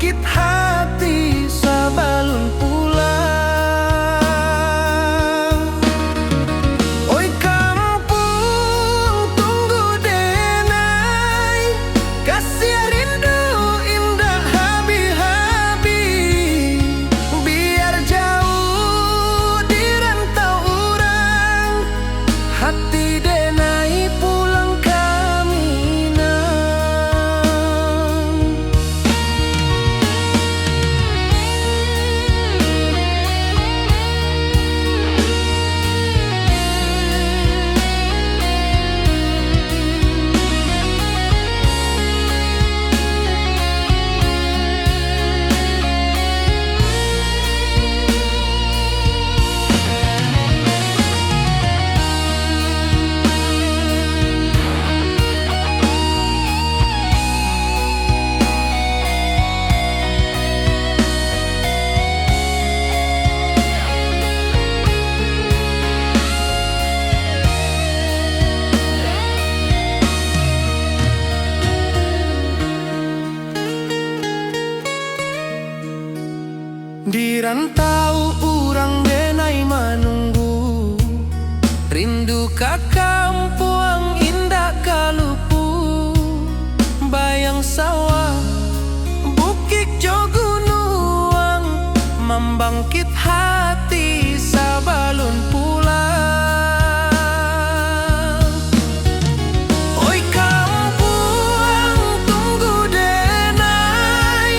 membangkit hati sabalun pulang. Oi kampung tunggu denai, kasih rindu indah habi-habi. Biar jauh di rantau urang, hati denai pulang kaminang. Di rantau urang denai menunggu, rindu ka kampung indah kalupu. Bayang sawah, bukit jo gunung, membangkit hati sabalun pulang. Oi kampung tunggu denai,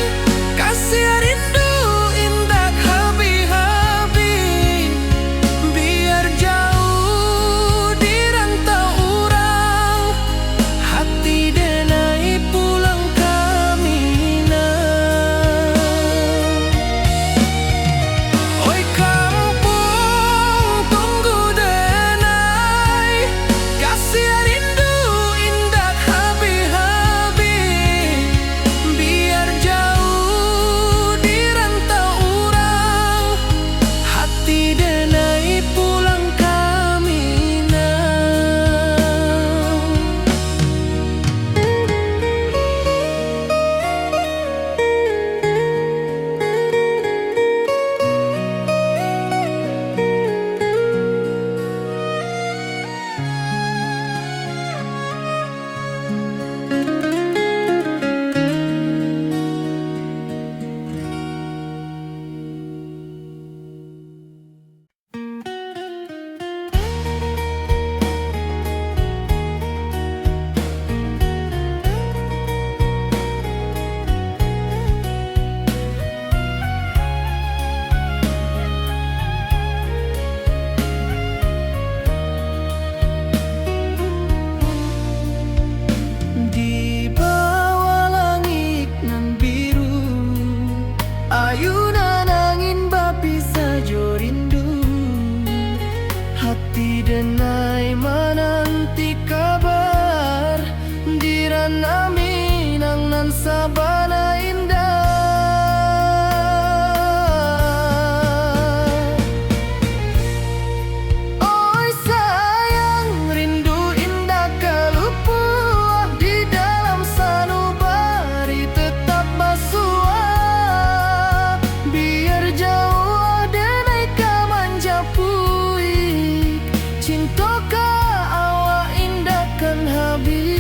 kasih rindu indah habi-habi. Biar jauh di rantau urang, hati denai pulang kaminang. Oi kampung tunggu denai, kasih rindu indah habi-habi. Biar jauh di rantau urang, hati denai pulang kaminang. Di bawah langit nan biru, ayunan angin bapi sajo rindu. Hati denai menanti kabar, di ranah Minang nan sabana indah. Oi sayang, rindu indah kalupu, di dalam sanubari tetap basua. Biar jauh denai ka manjapuik, cinta ka awak indah kan habis.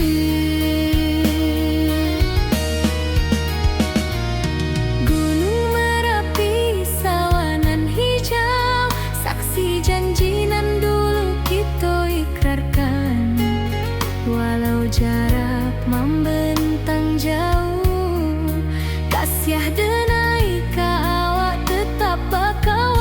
Gunung Merapi sawanan hijau, saksi janji nan dulu kita ikrarkan. Walau jarak membentang jauh, kasih denai ka awak tetap bakawan.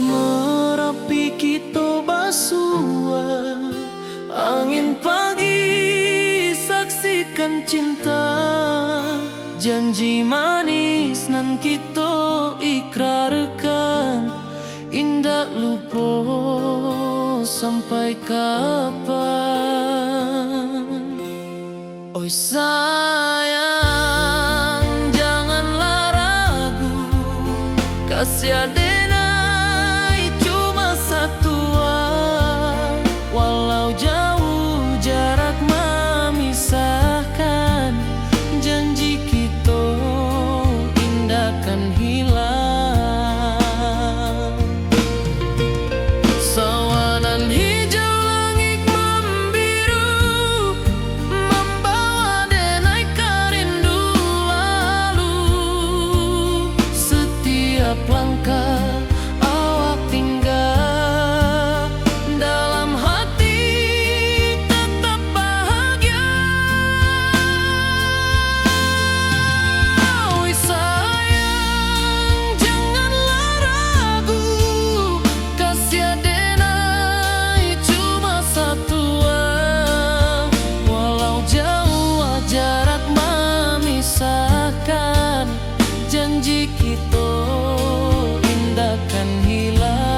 Merapi kita basua, angin pagi saksikan cinta. Janji manis nan kita ikrarkan, indah lupa sampai kapan. Oi sayang, janganlah ragu, kasih adenai cuma satu. Walau jauh jarak memisahkan, janji kita indah kan hilang. Sawanan hijau langit membiru, membawa denai kerindu lalu. Setiap langkah awak tinggal, dalam hati tetap bahagia. Oi sayang, janganlah ragu, kasih adenai cuma satu. Walau jauh jarak memisahkan, janji kita indah kan hilang.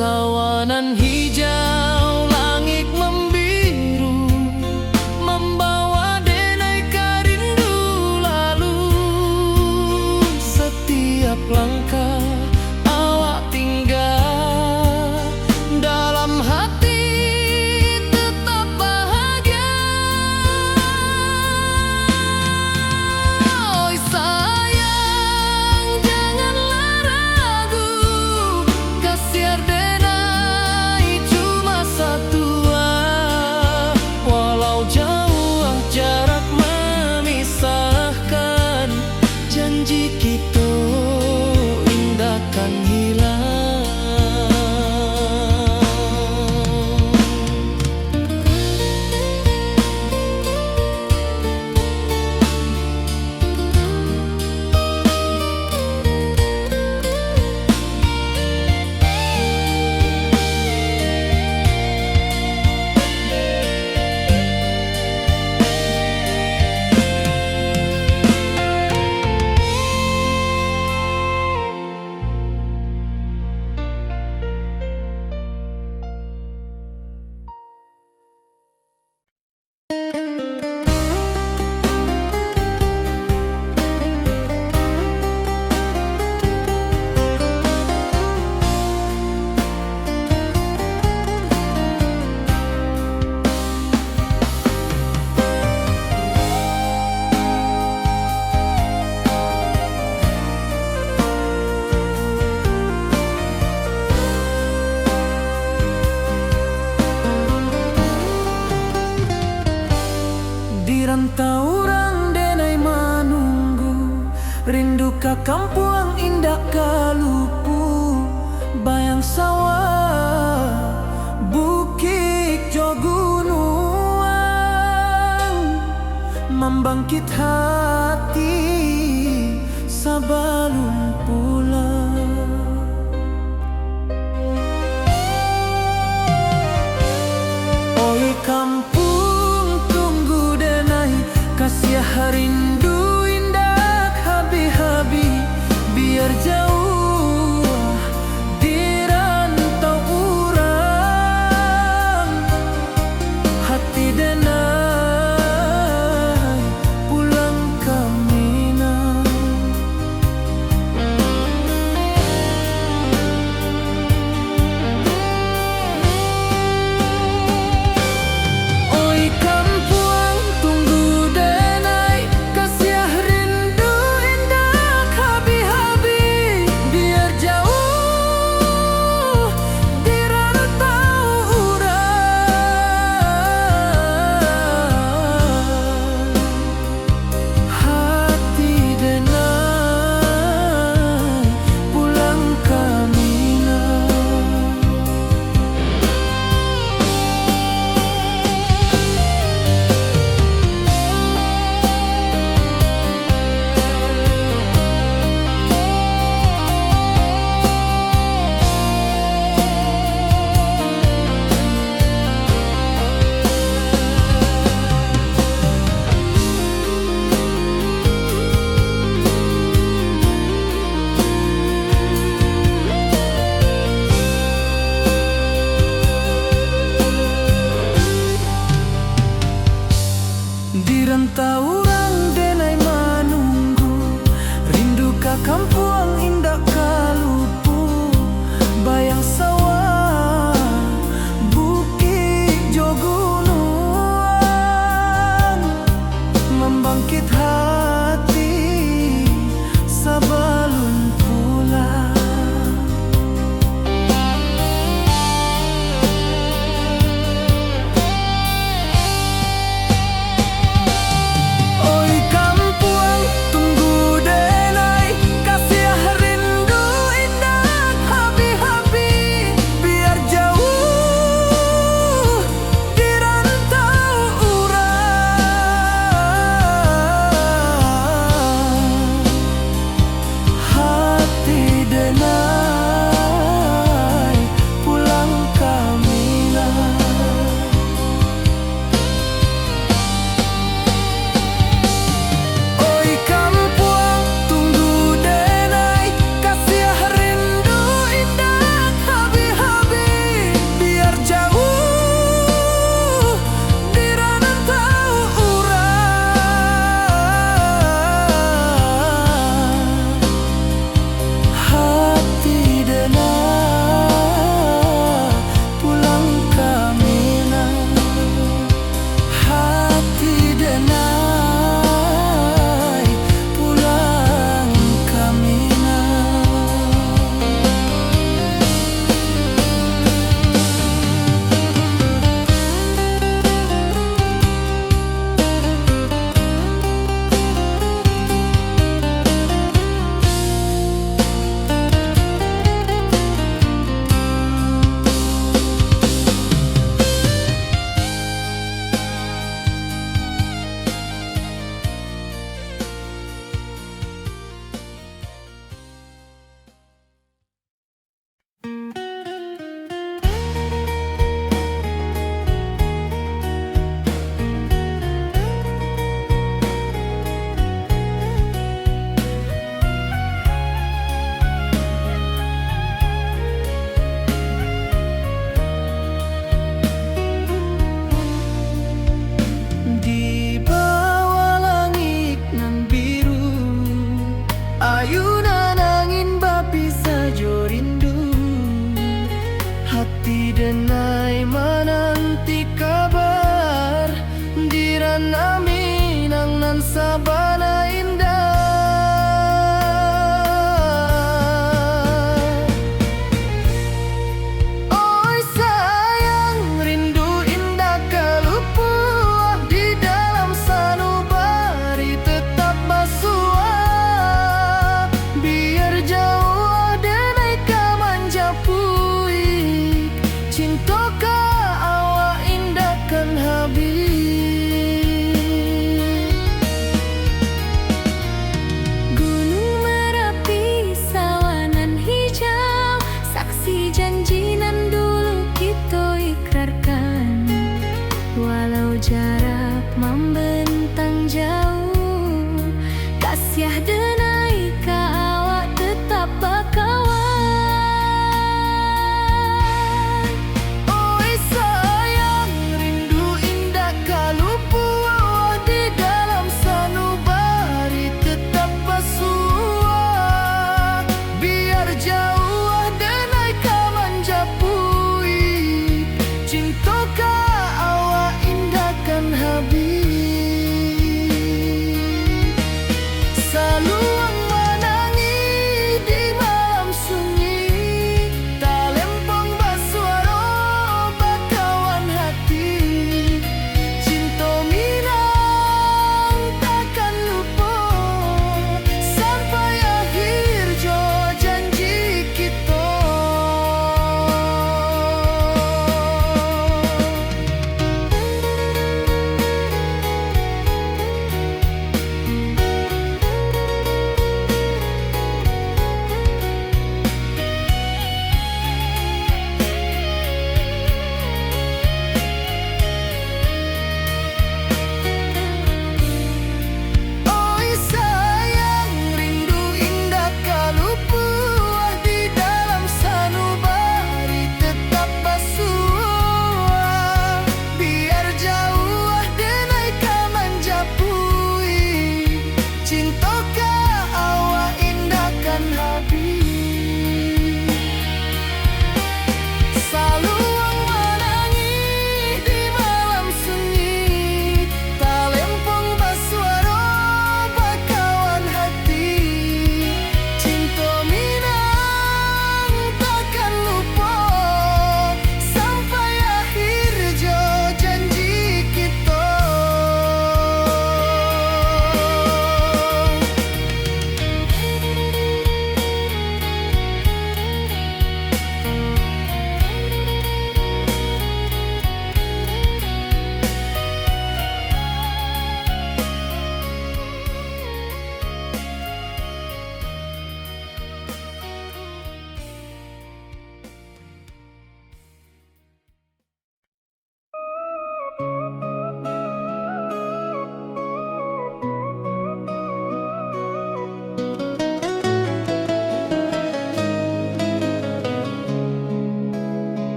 Sawanan hijau langit membiru, membawa denai kerindu lalu. Setiap langkah awak tinggal, dalam hati tetap bahagia. Oi sayang, janganlah ragu, kasih adenai cuma satu. Walau jauh jarak memisahkan, janji kita indah kan hilang. Di rantau orang denai menunggu, rindu ka kampung indah kalupu. Bayang sawah, bukit jo gunung, membangkit hati sebelum pulang. Oi kampung tunggu denai, kasih rindu indah habi-habi. Biar jauh di rantau urang, hati denai pulang ke Minang. Di rantau orang denai manunggu, rindu ka kampung indah kalupu, bayang sawah bukit jo gunung, membangkit hati sabalun pulang. Sabana indah, oi sayang, rindu indah kalupu di dalam sanubari tetap basua, biar jauh denai ka manjapuik, cinta ka awak indah kan habis.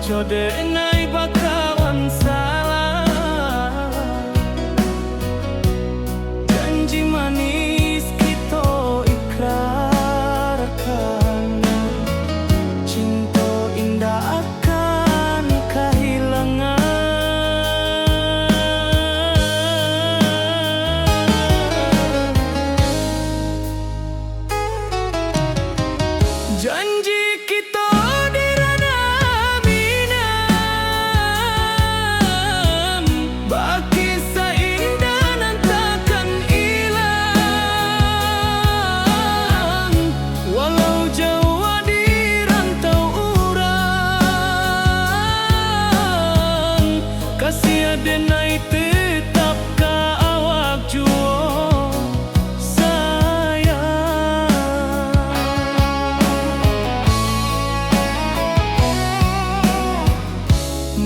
ojo denai bakawan salah. Janji manis kita ikrarkan, cinta indah akan kehilangan. Janji kita di ranah minam, baki seindah nan takkan hilang. Walau jauh di rantau urang, kasih adenai tetap ka awak juo sayang.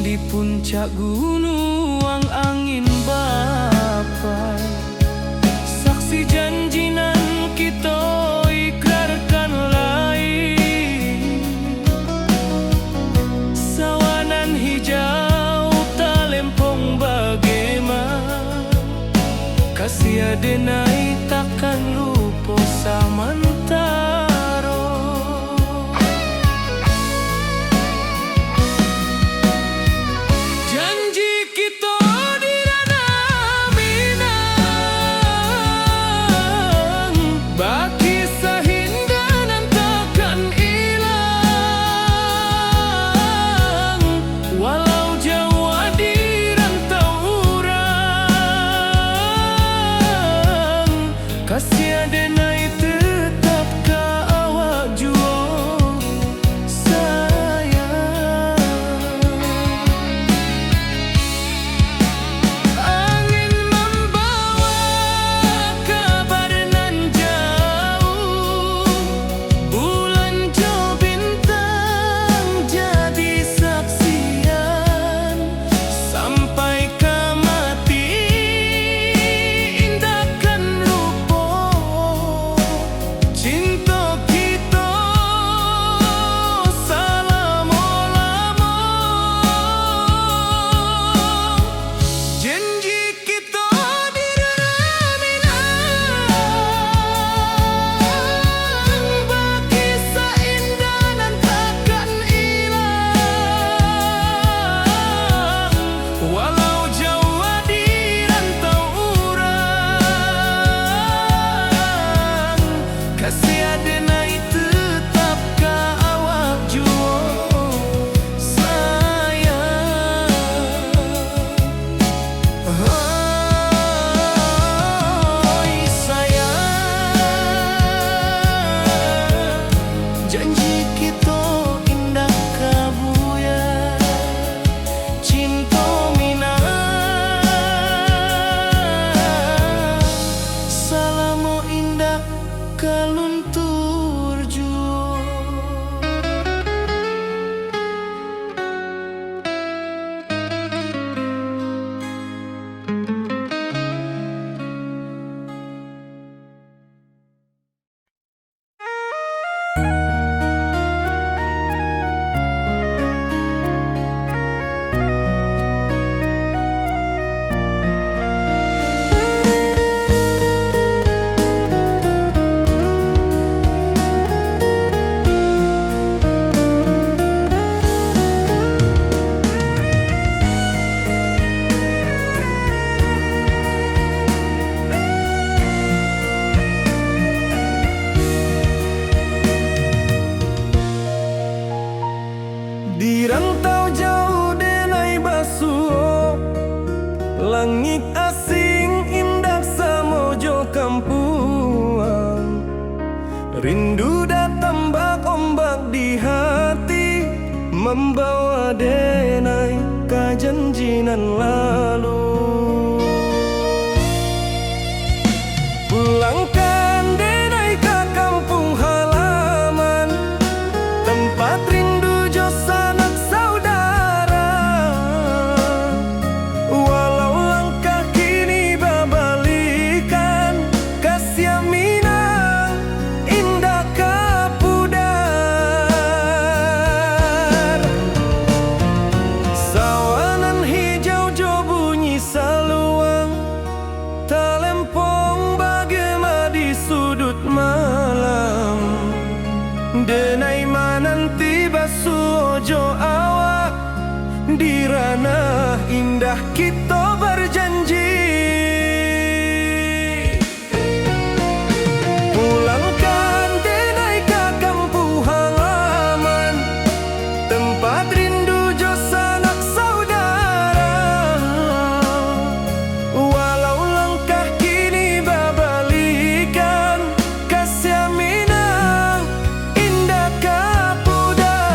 Di puncak gunung angin bapai, saksi janji nan kita ikrarkan lain. Sawanan hijau talempong bagaimana, kasih adenai takkan lupa samantara. Janji kita di ranah minang, baki sahinda nan takkan hilang. Walau jauh di rantau urang, kasih adenai tetap ka awak juo sayang. Angin membawa kabar nan jauh, bulan jo bintang jadi saksian. Sampai ke mati indahkan lupa, cinta kita selama-lama. Janji kita di ranah minang, baki seindah nan takkan hilang. Walau jauh di rantau urang, kasih adenai tetap ka awak juo sayang. Oi sayang, janji kita indah kabuya, cinta minang, salamo indah kaluntur juo. denai mananti basu ojo awak di ranah indah kita berjanji. Pulangkan denai ke kampung halaman, tempat rindu jo sanak saudara. Walau langkah kini babalikan, kasih minang indah kapudar.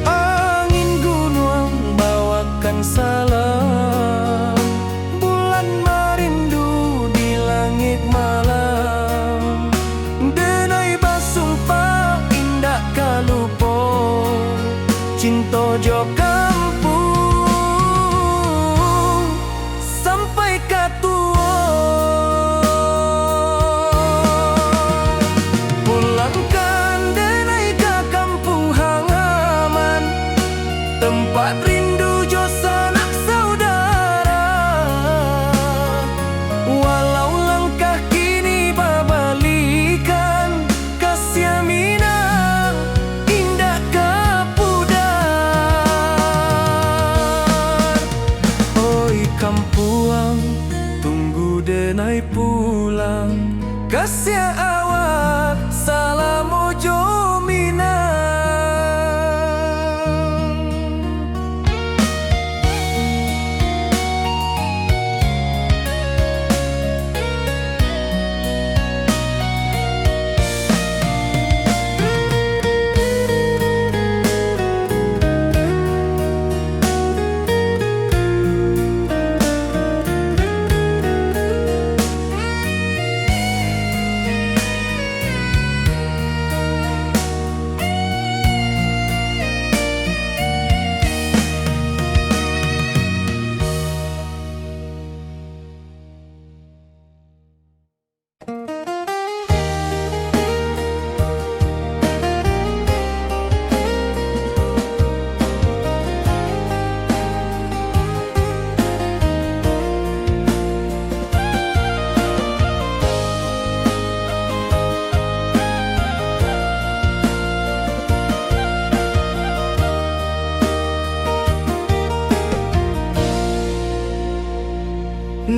Angin gunung bawakan salam, bulan merindu di langit malam. Denai basumpah indah kalupo, cinta jo kampung sampai katua. Pulangkan denai ke kampung halaman, tempat rindu jo sanak saudara. Walau langkah kini babalikan, kasih minang indah kapudar. Oi kampuang, tunggu denai pulang, kasih awak salam ojo minang.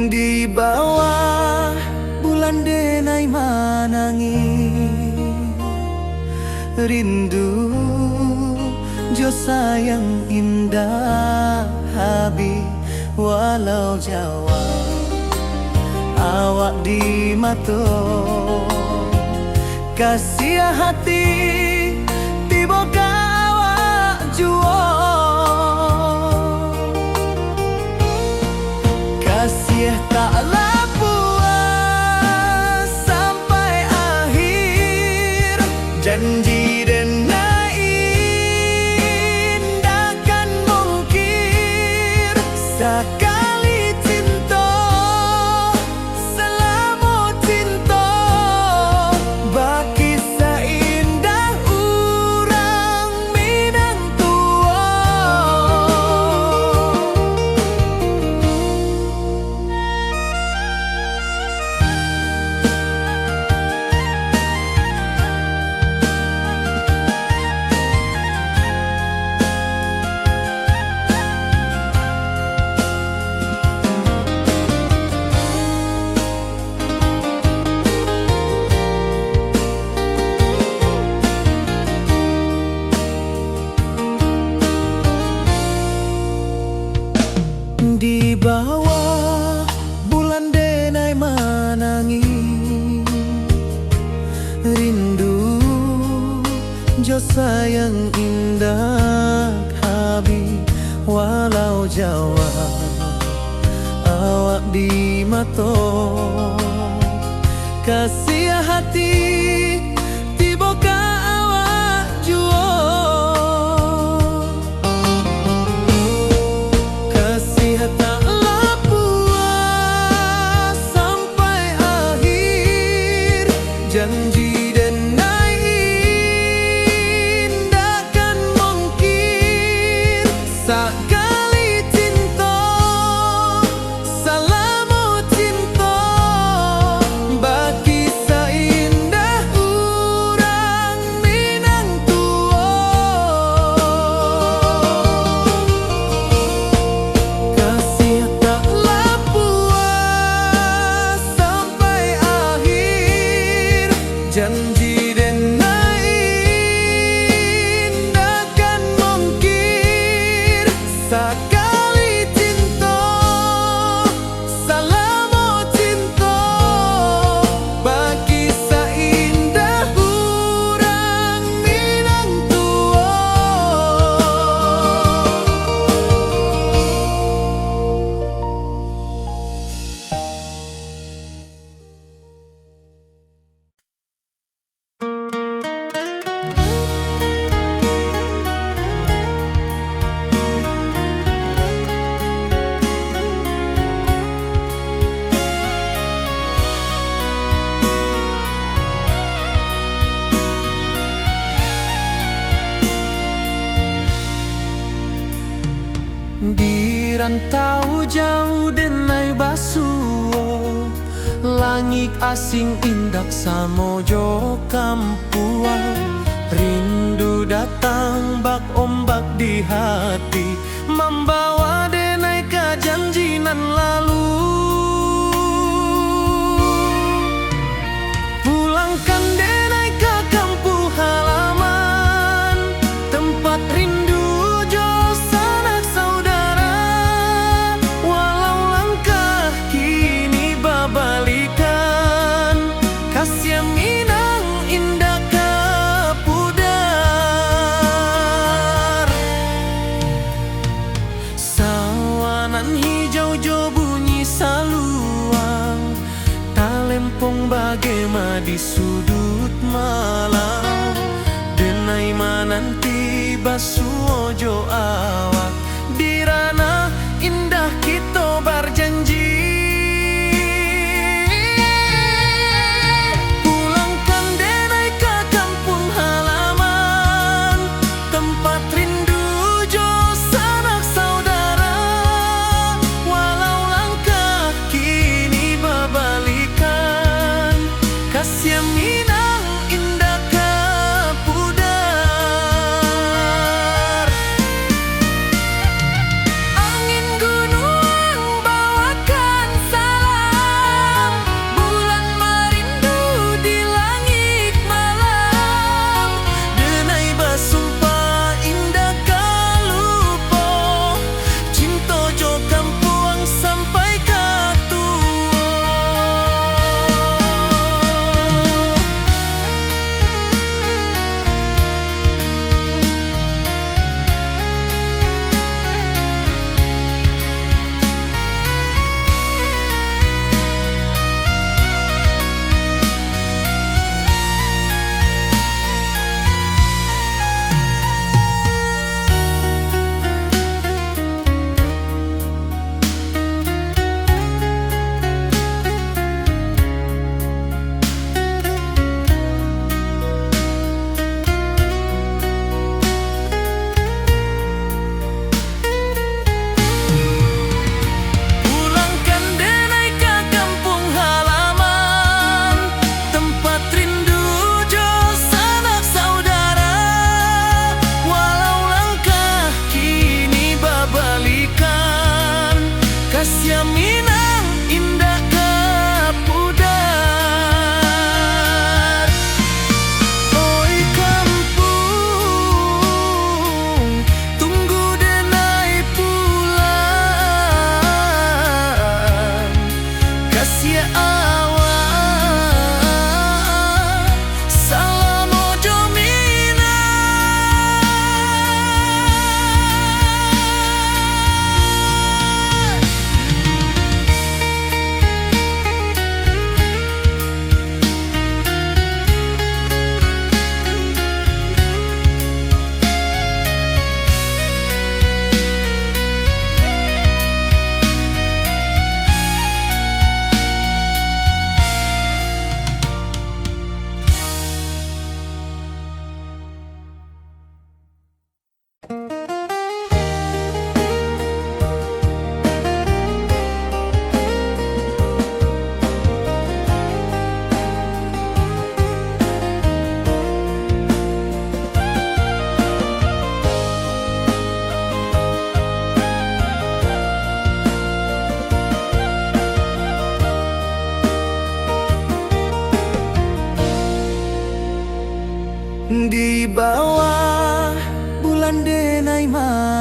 Di bawah bulan denai manangi, rindu jo sayang indah habi. Walau Jawa awak di mato, kasih hati tiba awak juo. Kasih taklah puas sampai akhir, janji denai indah kan mungkir. Sekali cinta selama cinta, baki seindah urang minang tua. Di bawah bulan denai manangi, rindu jo jo sayang indah habi walau Jawa awak di mato kasih hati tiba ka awak juo kasih tak puas sampai akhir janji sekali cinta salamu cinta bagi seindah urang Minang tua kasih taklah puas sampai akhir janji sekali cinta salamu cinta bagi seindah urang Minang tua di rantau jauh denai basuo langit asing indak samojo kampuan rindu datang bak ombak di hati membawa denai ke janji nan lalu pulangkan denai ke kampung halaman tempat rindu hijau-hijau bunyi saluang talempong bagema di sudut malam denai mananti basuojo awak di ranah indah kita berjanji pulangkan denai ke kampung halaman tempat rindu jo sanak saudara kasih Minang indah kapudar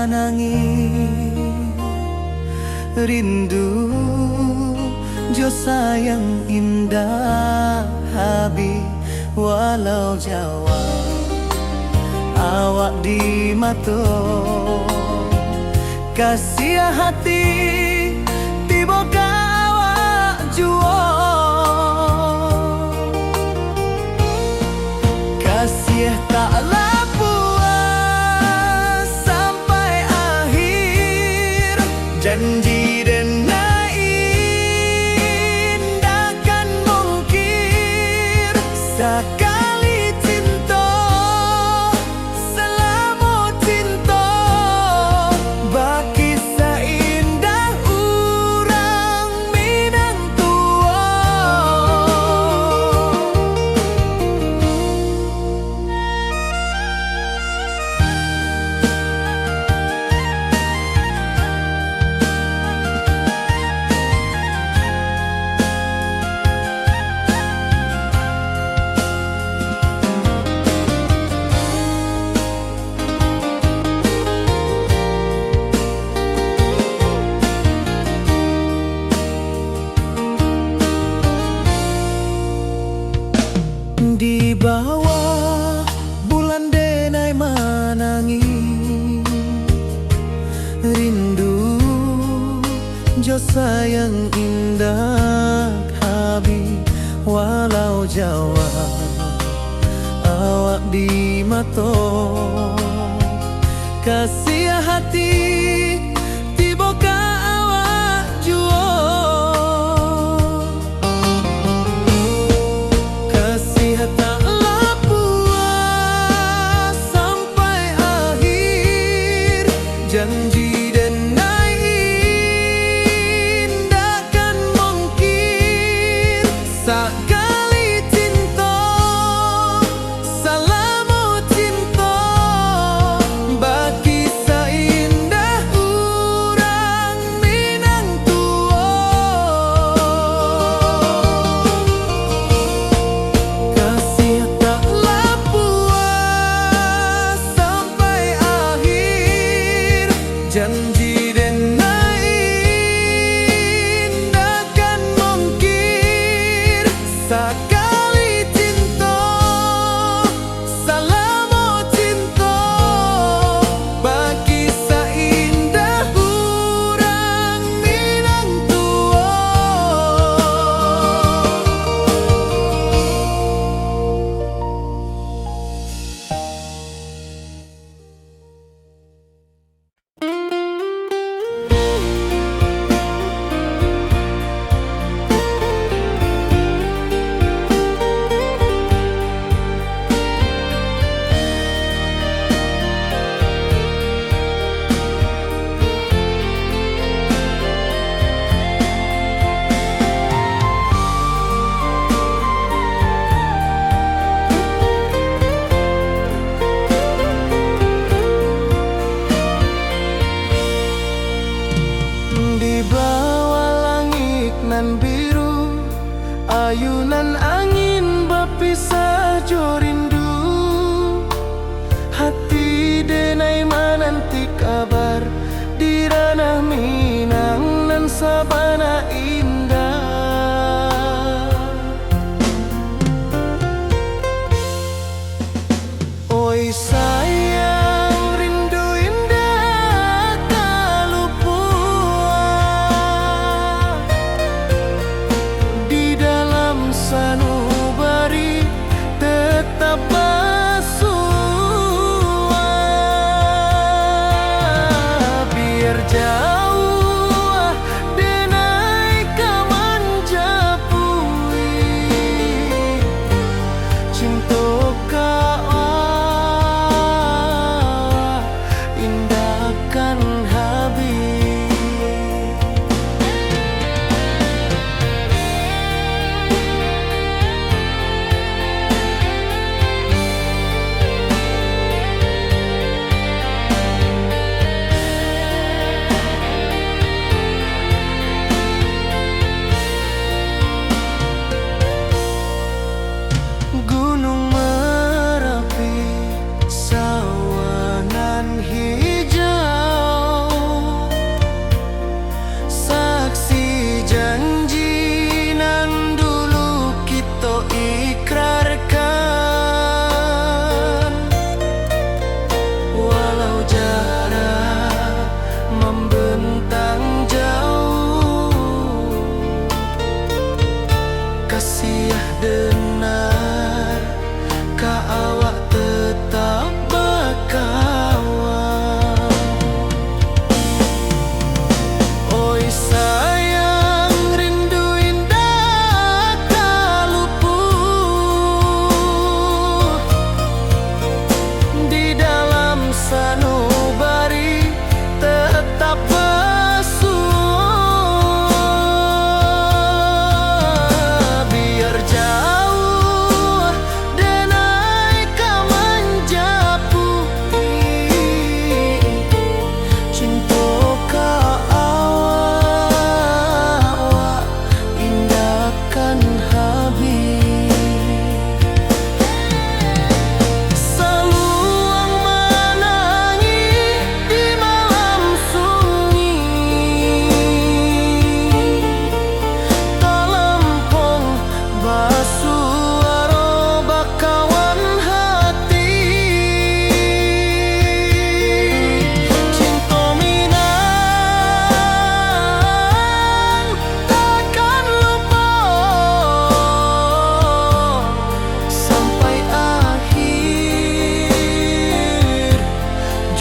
manangi rindu jo sayang indah habi walau Jawa awak di mato kasih hati tiba awak juo kasih tak puas sampai akhir janji dan indahkan mungkir sekali cinta selama cinta baki seindah urang Minang tua. Di bawah bulan denai manangi rindu jo sayang indah habi walau Jawa awak di mato kasih hati tiba ka awak juo taklah puas sampai akhir janji dan indahkan mungkir sekali cinta selama cinta baki seindah urang Minang tua. Kasih taklah puas sampai akhir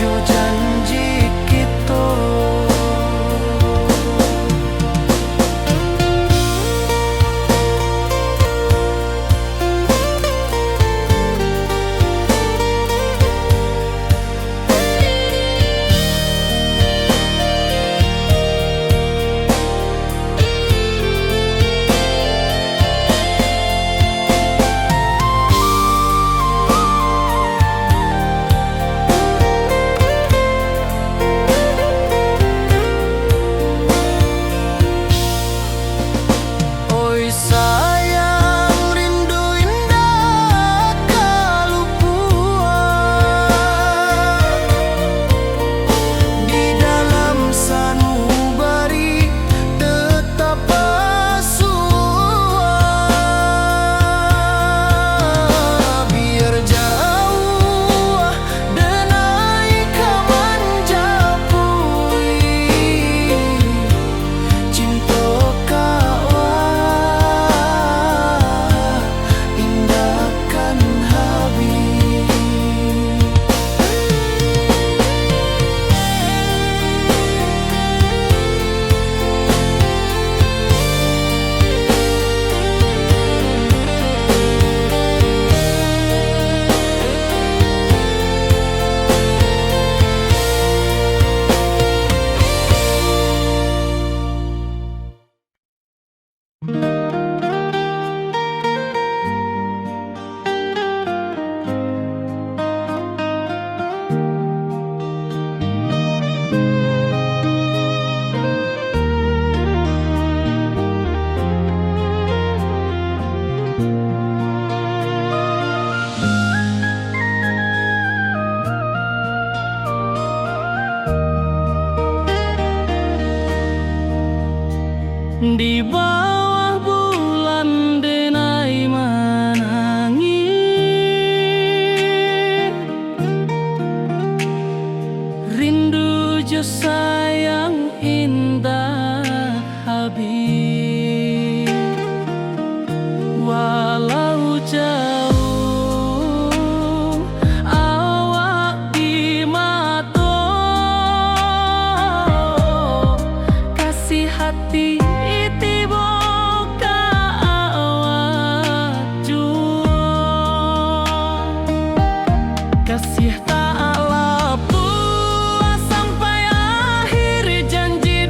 jo janji kita. Oi sayang, rindu indah kalupuan di dalam sanubari tetap asuhan. Biar jauh denai kaman japui cinta indahkan habis. Di bawah bulan denai menangis, rindu jo sayang indah habis. Walau jauh awak di mata, kasih hati tiba ka awak jua. Kasih tak lapu sampai akhir janji.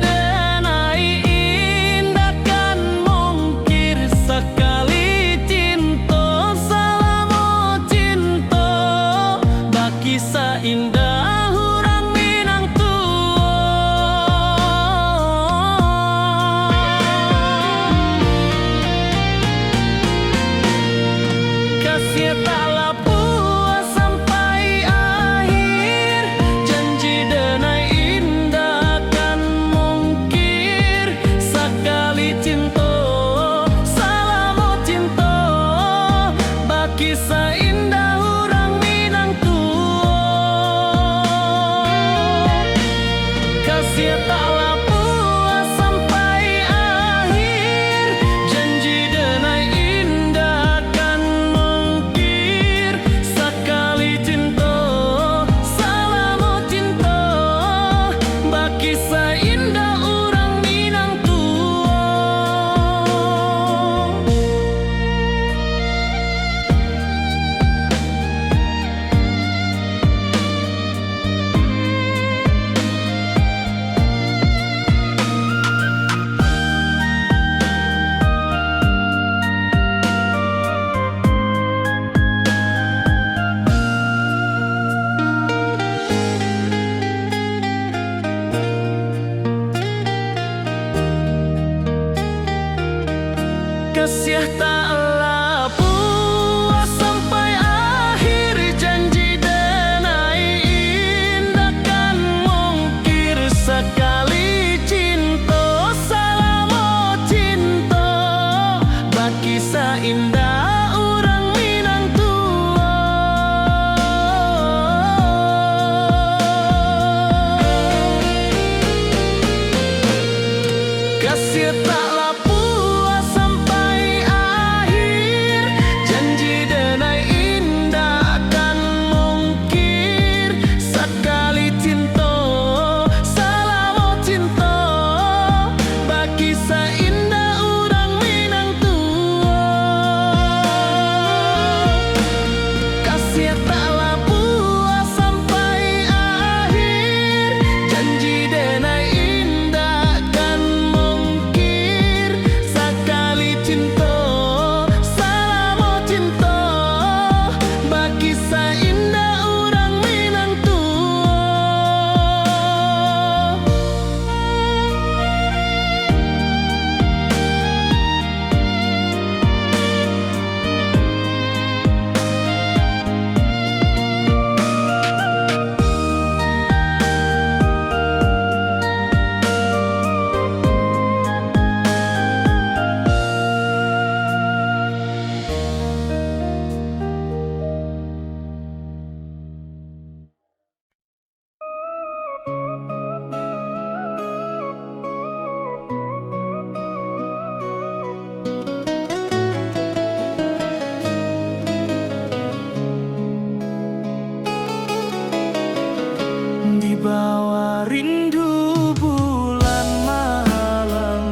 Dibawa rindu bulan malam,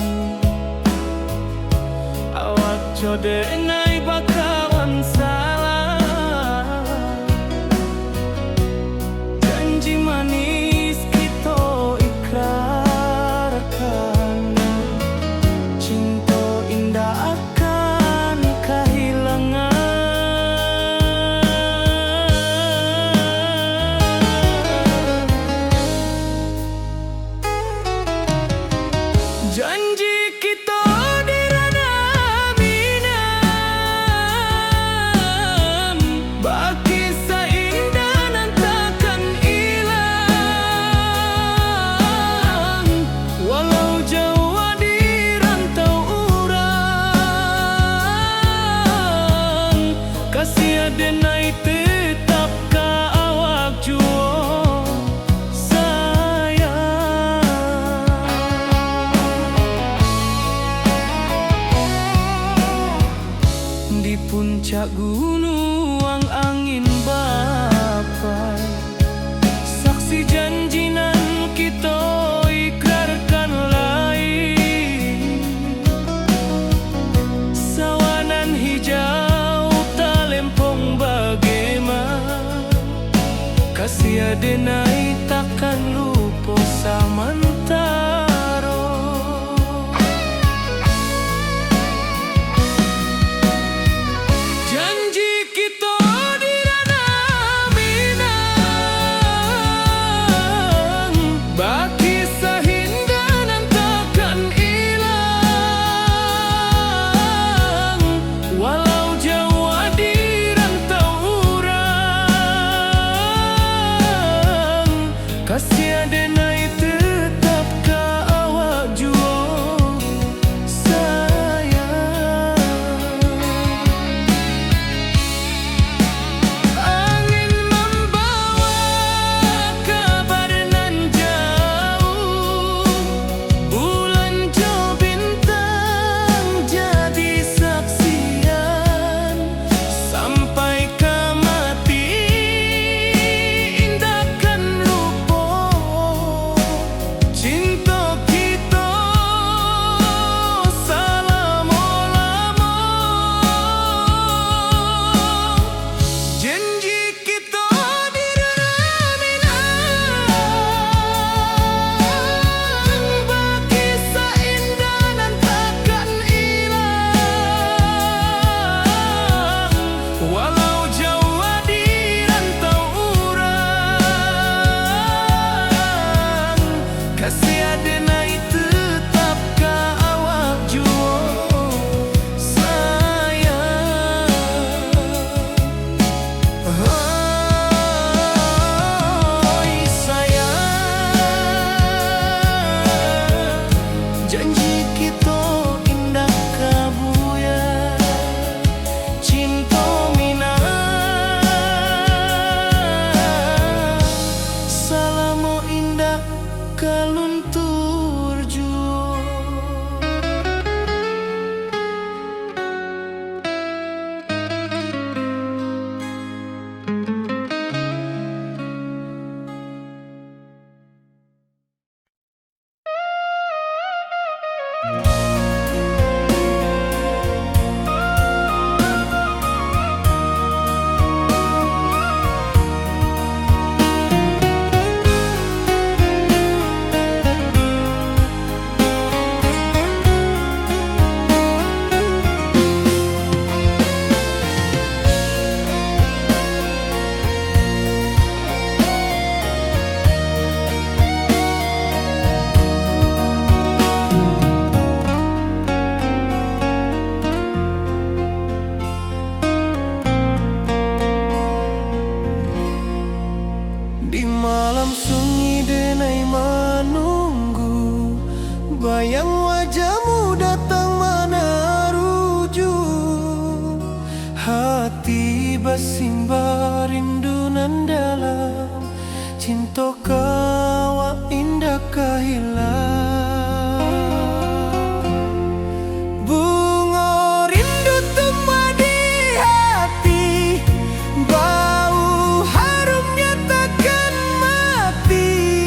awak jodenai bakawan salah. Janji manis kita ikrarkan, cinta indah akan kehilangan. Janji kita di ranah minam, baki seindah nan takkan hilang. Walau jauh di rantau urang, kasih adenai tetap ka awak jua di puncak gunung angin bapai. Saksi janji nan kita ikrarkan lain, sawanan hijau talempong bagaimana. Kasih adenai takkan lupa samantara. Janji kita di ranah minang, baki sahinda nan takkan hilang. Walau jauh di rantau urang, kasih adenai tetap ka awak jua sayang. Angin membawa kabar nan jauh, bulan jo bintang jadi saksian. Sampai ke mati indahkan lupa, cinta kita selama-lama. Janji kita di ranah minang, baki seindah nan takkan hilang. Walau jauh di rantau urang, kasih adenai tetap ka awak jua sayang. Oi sayang, janji kita indah kabuya, cinta minang, salamo indah kaluntur jua. Di malam sunyi denai menunggu, bayang wajahmu datang meneruju. Hati bersimba rindu nan dalam, cinta kawa indah kehilang. Bunga rindu tumbuh di hati, bau harumnya takkan mati.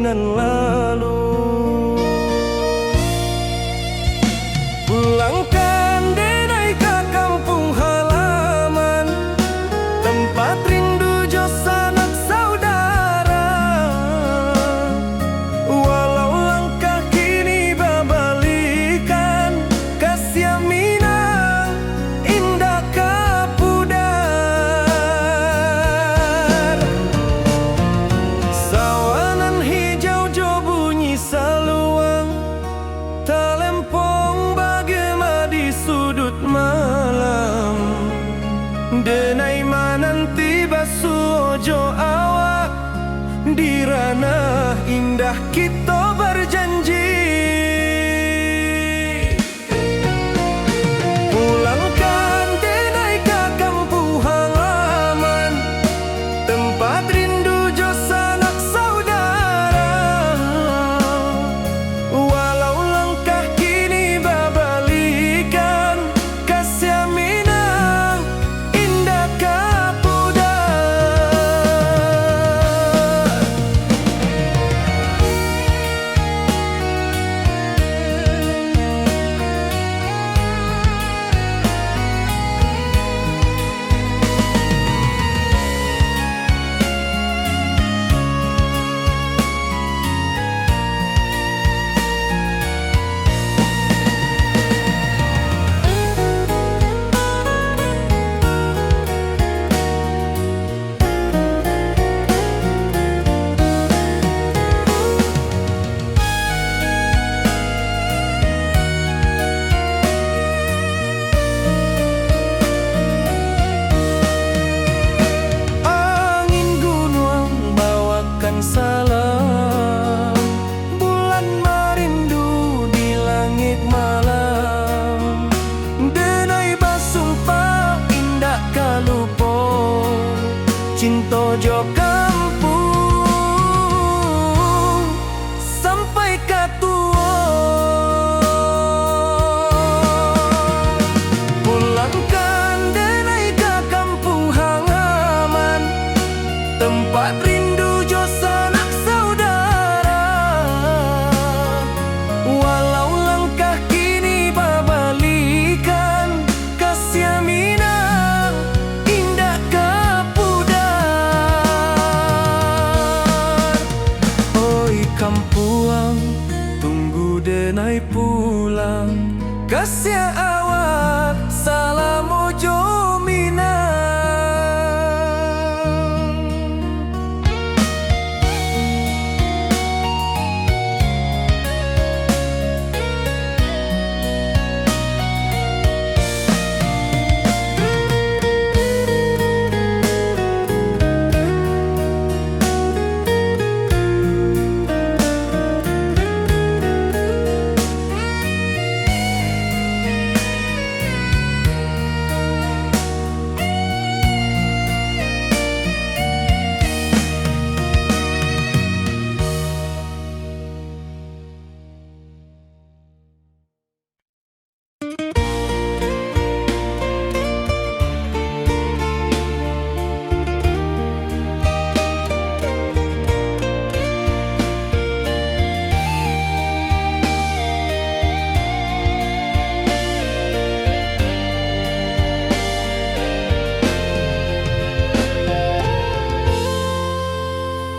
nan lalu. Pulangkan denai ke kampung halaman, tempat rindu jo sanak saudara. Walau langkah kini babalikan, kasih Minang indah kapudar. Sawanan hijau jo bunyi saluang, talempong bagema di sudut malam. Denai mananti basuojo awak, di ranah indah kita berjanji. Pulangkan denai ke kampung halaman, tempat rindu jo sanak saudara. Walau langkah kini babalikan, kasih Minang indah kapudar. Angin gunung bawakan salam, bulan merindu di langit malam. Denai basumpah indah kalupo, cinta jo kampung sampai katua. Pulangkan denai ke kampung halaman, tempat rindu jo sanak saudara. Walau langkah kini babalikan, kasih Minang indah kapudar. Oi kampuang, tunggu denai pulang, kasih awak salam ojo Minang.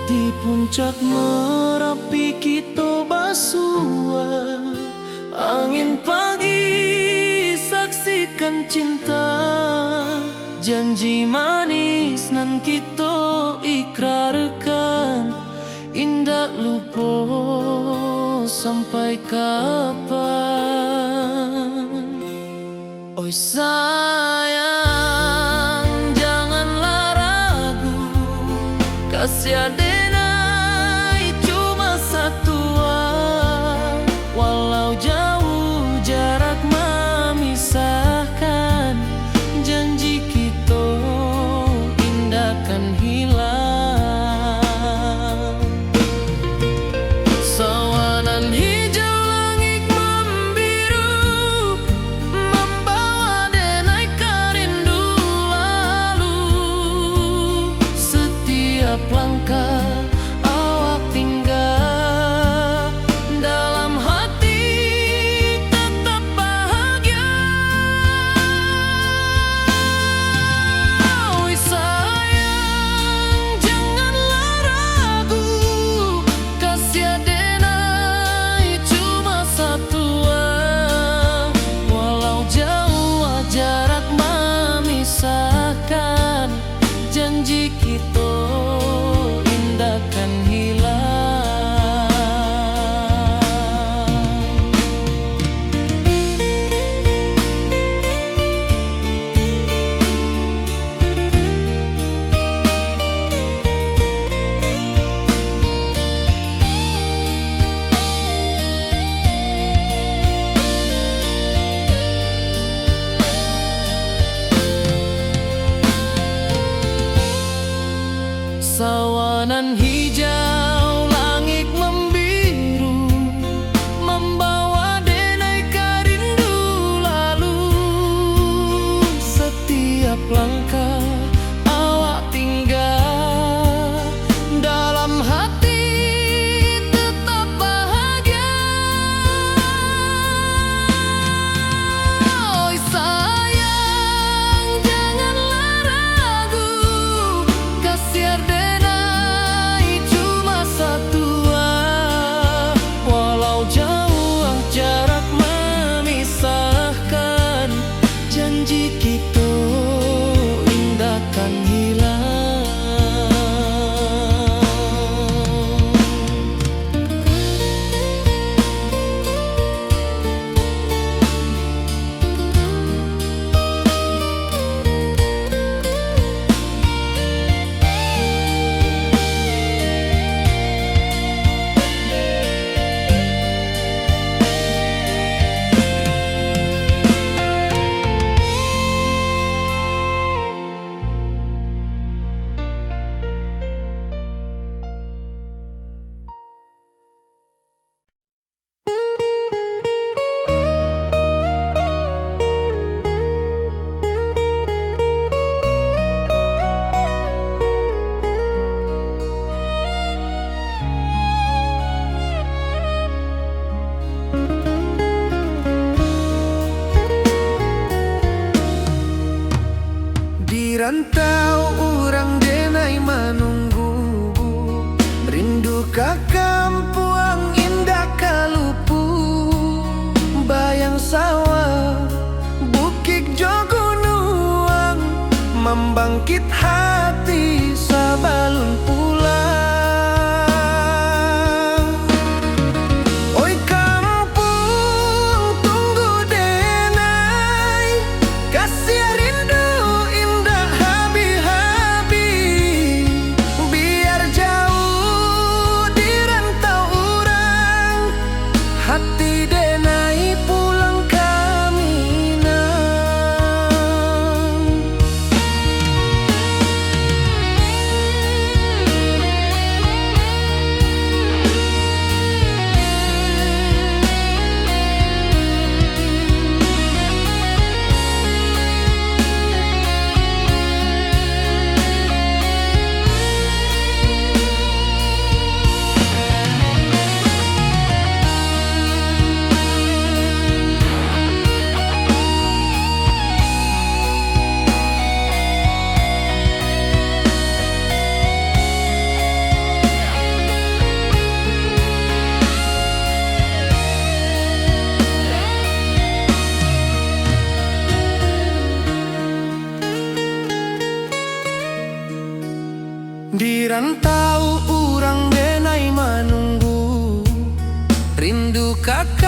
Di puncak Merapi kita basua, angin pagi saksikan cinta. Janji manis nan kita ikrarkan, indah lupa sampai kapan. Oi sayang, janganlah ragu, kasih denai cuma satu. Walau jauh jarak memisahkan, janji kita indah kan hilang. Sawanan hijau langit membiru, membawa denai bangkit hati sabalun pulang. Oi kampung tunggu denai, kasih rindu indah habi-habi. Biar jauh di rantau orang, hati denai pulang kaminang. Di rantau urang denai menunggu, rindu kakak